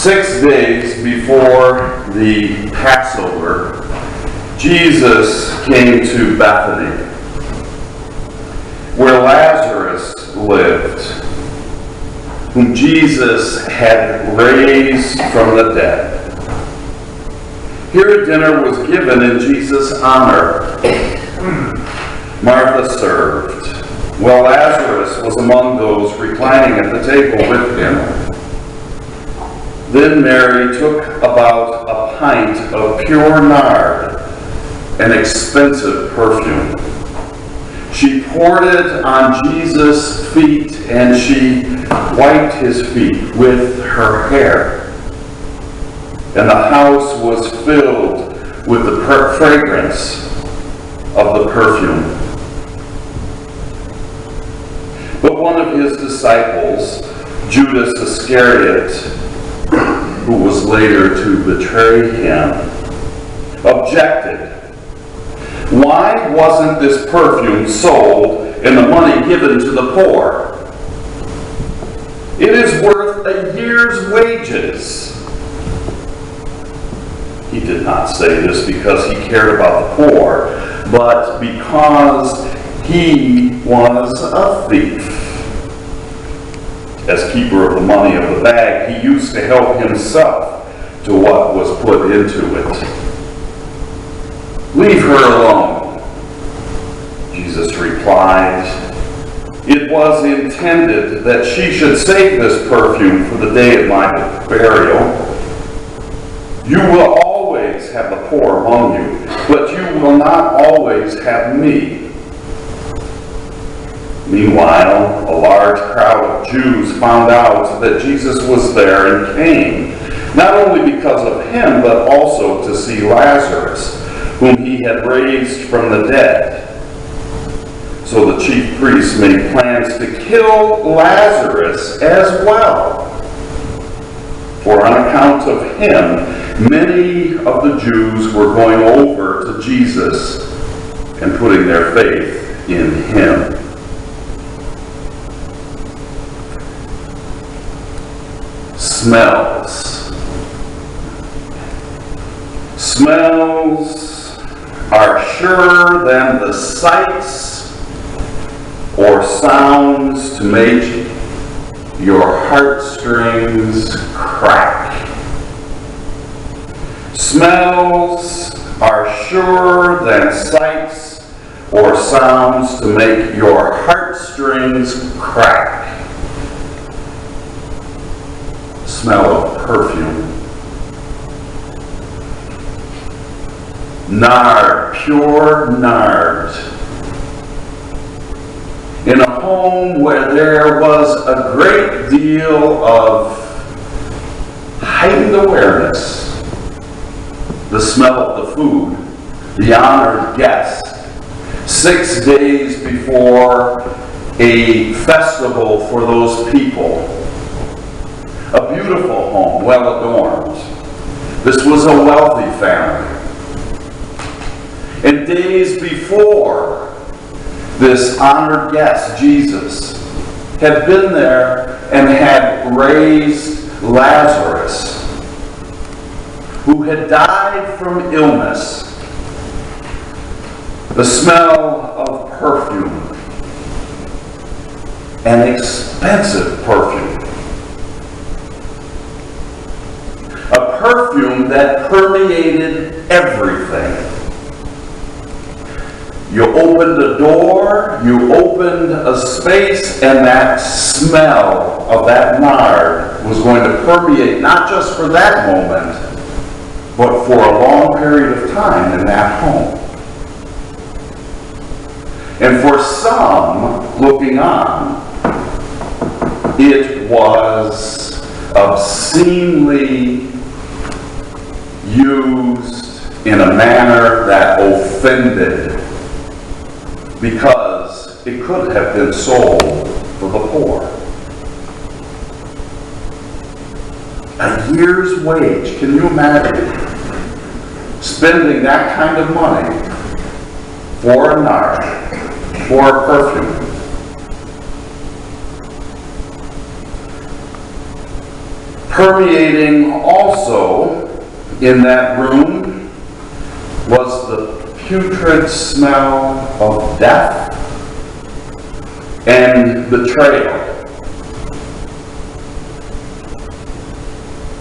6 days before the Passover, Jesus came to Bethany, where Lazarus lived, whom Jesus had raised from the dead. Here a dinner was given in Jesus' honor. Martha served, while Lazarus was among those reclining at the table with him. Then Mary took about a pint of pure nard, an expensive perfume. She poured it on Jesus' feet, and she wiped his feet with her hair. And the house was filled with the fragrance of the perfume. But one of his disciples, Judas Iscariot, who was later to betray him, objected. Why wasn't this perfume sold and the money given to the poor? It is worth a year's wages. He did not say this because he cared about the poor, but because he was a thief. As keeper of the money of the bag, he used to help himself to what was put into it. Leave her alone, Jesus replied. It was intended that she should save this perfume for the day of my burial. You will always have the poor among you, but you will not always have me. Meanwhile, a large crowd of Jews found out that Jesus was there and came, not only because of him, but also to see Lazarus, whom he had raised from the dead. So the chief priests made plans to kill Lazarus as well. For on account of him, many of the Jews were going over to Jesus and putting their faith in him. Smells. Smells are surer than the sights or sounds to make your heartstrings crack. Smells are surer than sights or sounds to make your heartstrings crack. Smell of perfume. Nard, pure nard. In a home where there was a great deal of heightened awareness, the smell of the food, the honored guest, 6 days before a festival for those people. A beautiful home, well adorned. This was a wealthy family. And days before, this honored guest, Jesus, had been there and had raised Lazarus, who had died from illness. The smell of perfume, an expensive perfume. A perfume that permeated everything. You opened a door, you opened a space, and that smell of that nard was going to permeate not just for that moment, but for a long period of time in that home. And for some looking on, it was obscenely used in a manner that offended, because it could have been sold for the poor. A year's wage, can you imagine spending that kind of money for a nard, for a perfume? Permeating also in that room was the putrid smell of death and betrayal.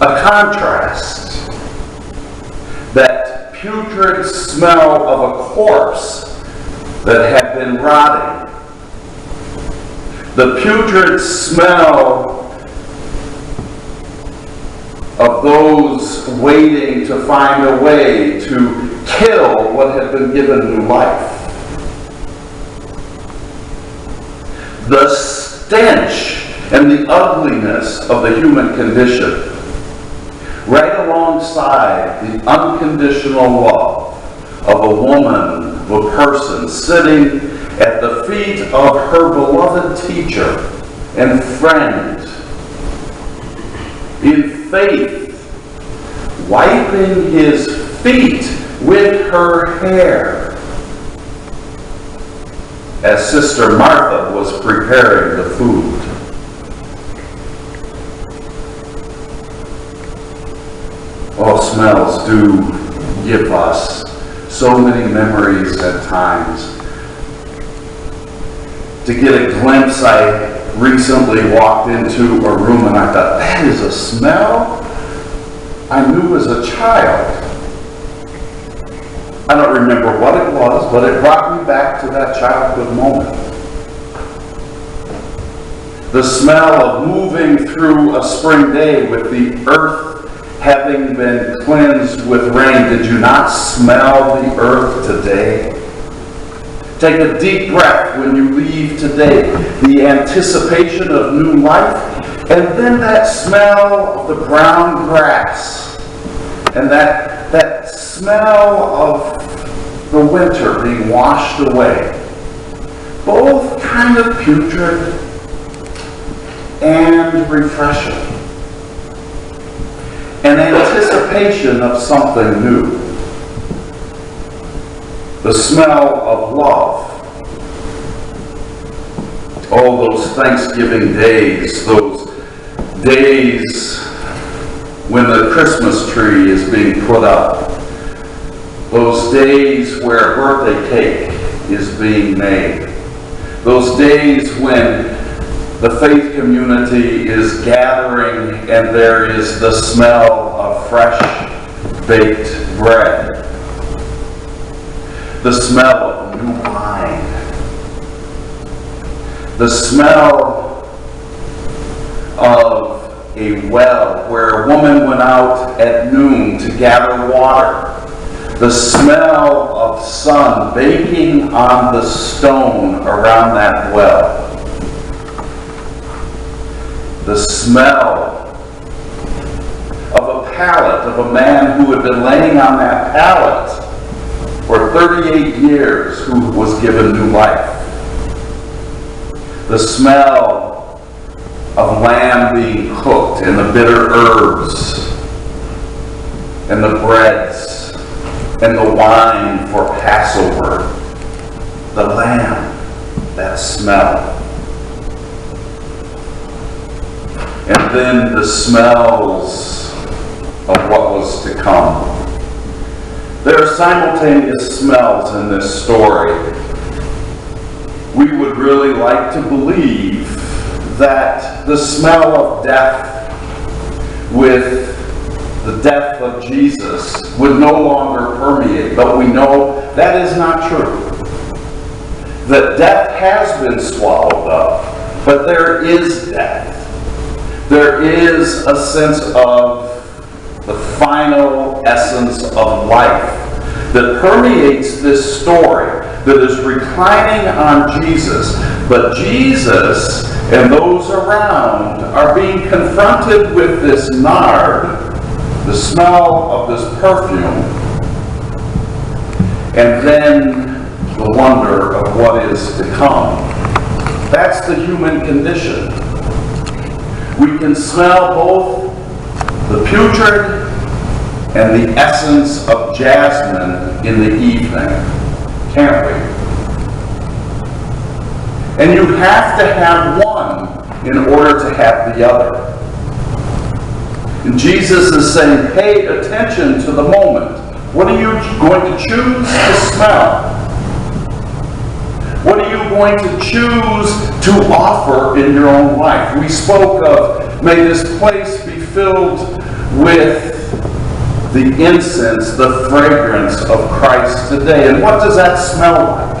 A contrast. That putrid smell of a corpse that had been rotting. The putrid smell of those waiting to find a way to kill what had been given new life. The stench and the ugliness of the human condition, right alongside the unconditional love of a woman, of a person, sitting at the feet of her beloved teacher and friend, in faith, wiping his feet with her hair, as Sister Martha was preparing the food. Oh, smells do give us so many memories at times. To get a glimpse, I recently walked into a room and I thought, that is a smell I knew as a child. I don't remember what it was, but it brought me back to that childhood moment. The smell of moving through a spring day with the earth having been cleansed with rain. Did you not smell the earth today? Take a deep breath when you leave today. The anticipation of new life, and then that smell of the brown grass, and that smell of the winter being washed away. Both kind of putrid and refreshing. An anticipation of something new. The smell of love. Oh, those Thanksgiving days, those days when the Christmas tree is being put up. Those days where birthday cake is being made. Those days when the faith community is gathering and there is the smell of fresh baked bread. The smell of new wine. The smell of a well where a woman went out at noon to gather water. The smell of sun baking on the stone around that well. The smell of a pallet of a man who had been laying on that pallet for 38 years, who was given new life. The smell of lamb being cooked and the bitter herbs and the breads and the wine for Passover. The lamb, that smell. And then the smells of what was to come. There are simultaneous smells in this story. We would really like to believe that the smell of death with the death of Jesus would no longer permeate, but we know that is not true. That death has been swallowed up, but there is death. There is a sense of the final essence of life that permeates this story, that is reclining on Jesus. But Jesus and those around are being confronted with this nard, the smell of this perfume, and then the wonder of what is to come. That's the human condition. We can smell both the putrid and the essence of jasmine in the evening, can't we? And you have to have one in order to have the other. And Jesus is saying, pay attention to the moment. What are you going to choose to smell? What are you going to choose to offer in your own life? We spoke of, may this place be filled with the incense, the fragrance of Christ today. And what does that smell like?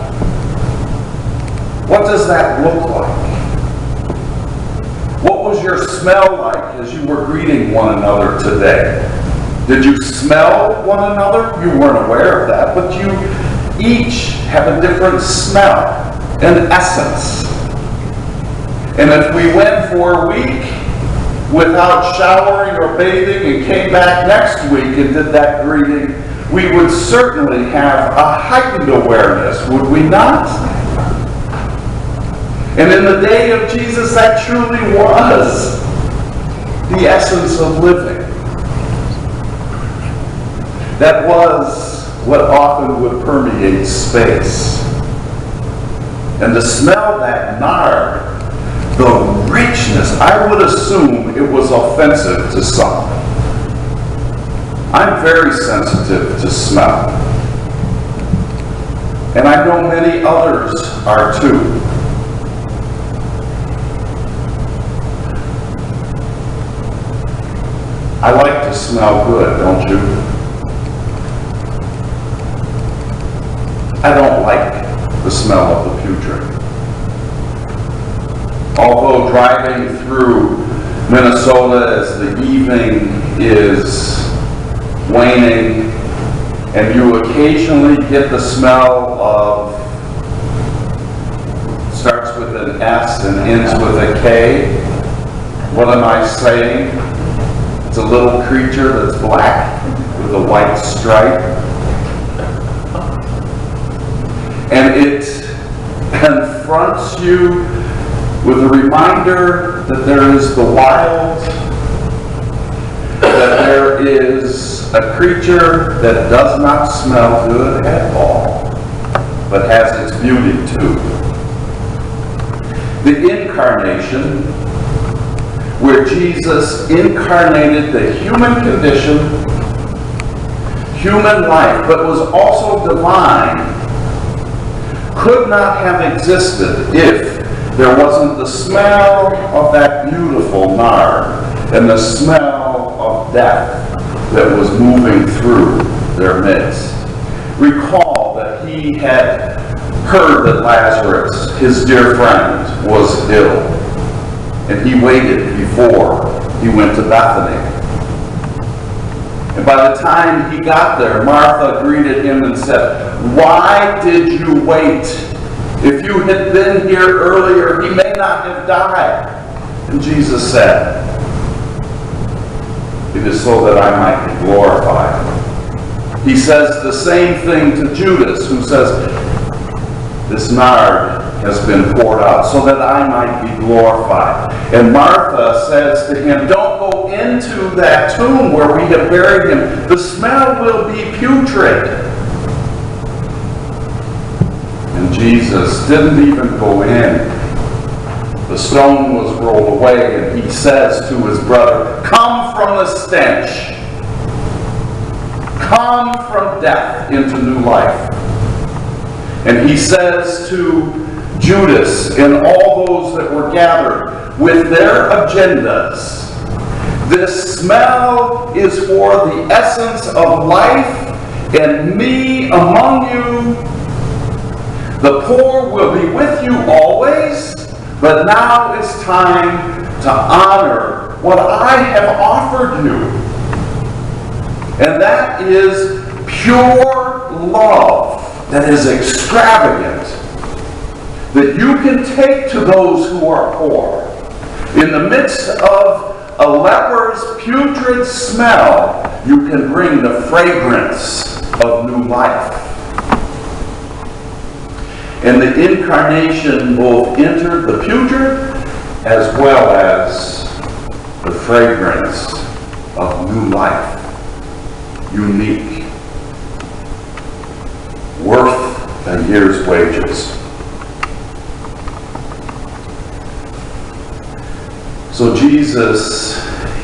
What does that look like? What was your smell like as you were greeting one another today? Did you smell one another? You weren't aware of that, but you each have a different smell and essence. And if we went for a week without showering or bathing and came back next week and did that greeting, we would certainly have a heightened awareness, would we not? And in the day of Jesus, that truly was the essence of living. That was what often would permeate space. And to smell that nard, the richness, I would assume it was offensive to some. I'm very sensitive to smell. And I know many others are too. I like to smell good, don't you? I don't like the smell of the putrid. Although driving through Minnesota as the evening is waning and you occasionally get the smell of, starts with an S and ends with a K, what am I saying? It's a little creature that's black with a white stripe. And it confronts you with a reminder that there is the wild, that there is a creature that does not smell good at all, but has its beauty too. The incarnation, where Jesus incarnated the human condition, human life, but was also divine, could not have existed if there wasn't the smell of that beautiful nard and the smell of death that was moving through their midst. Recall that he had heard that Lazarus, his dear friend, was ill, and he waited before he went to Bethany. And by the time he got there, Martha greeted him and said, "Why did you wait? If you had been here earlier, he may not have died." And Jesus said, "It is so that I might be glorified." He says the same thing to Judas, who says, "This nard has been poured out so that I might be glorified." And Martha says to him, "Don't go into that tomb where we have buried him. The smell will be putrid." And Jesus didn't even go in. The stone was rolled away, and he says to his brother, "Come from the stench. Come from death into new life." And he says to Judas and all those that were gathered with their agendas, "This smell is for the essence of life and me among you. The poor will be with you always, but now it's time to honor what I have offered you." And that is pure love that is extravagant, that you can take to those who are poor. In the midst of a leper's putrid smell, you can bring the fragrance of new life. And the incarnation both entered the putrid as well as the fragrance of new life. Unique. Worth a year's wages. So Jesus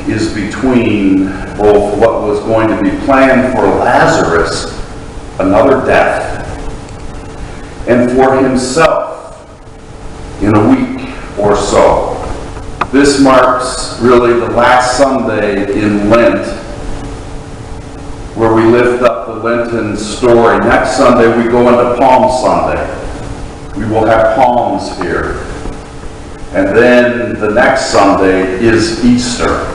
is between both what was going to be planned for Lazarus, another death, and for himself in a week or so. This marks really the last Sunday in Lent, where we lift up the Lenten story. Next Sunday we go into Palm Sunday. We will have palms here. And then the next Sunday is Easter.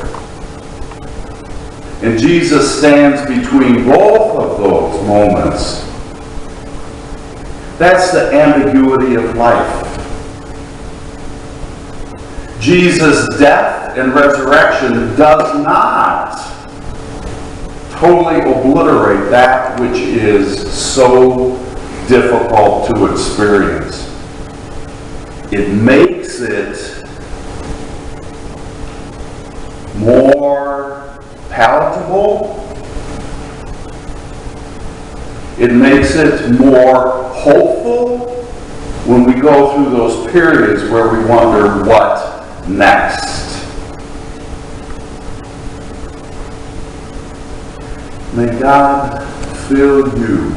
And Jesus stands between both of those moments. That's the ambiguity of life. Jesus' death and resurrection does not totally obliterate that which is so difficult to experience. It makes it more palatable. It makes it more hopeful when we go through those periods where we wonder what next. May God fill you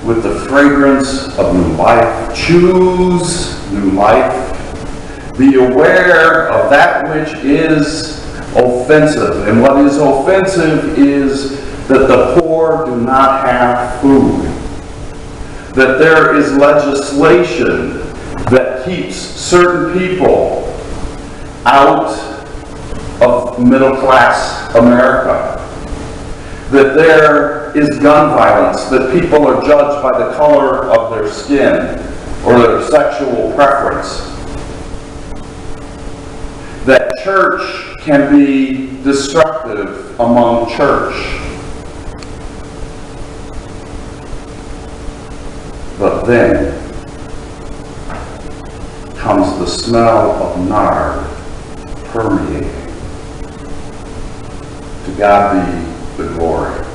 with the fragrance of new life. Choose new life. Be aware of that which is offensive. And what is offensive is that the poor do not have food. That there is legislation that keeps certain people out of middle-class America. That there is gun violence, that people are judged by the color of their skin or their sexual preference. That church can be destructive among church. But then comes the smell of nard permeating. To God be the glory.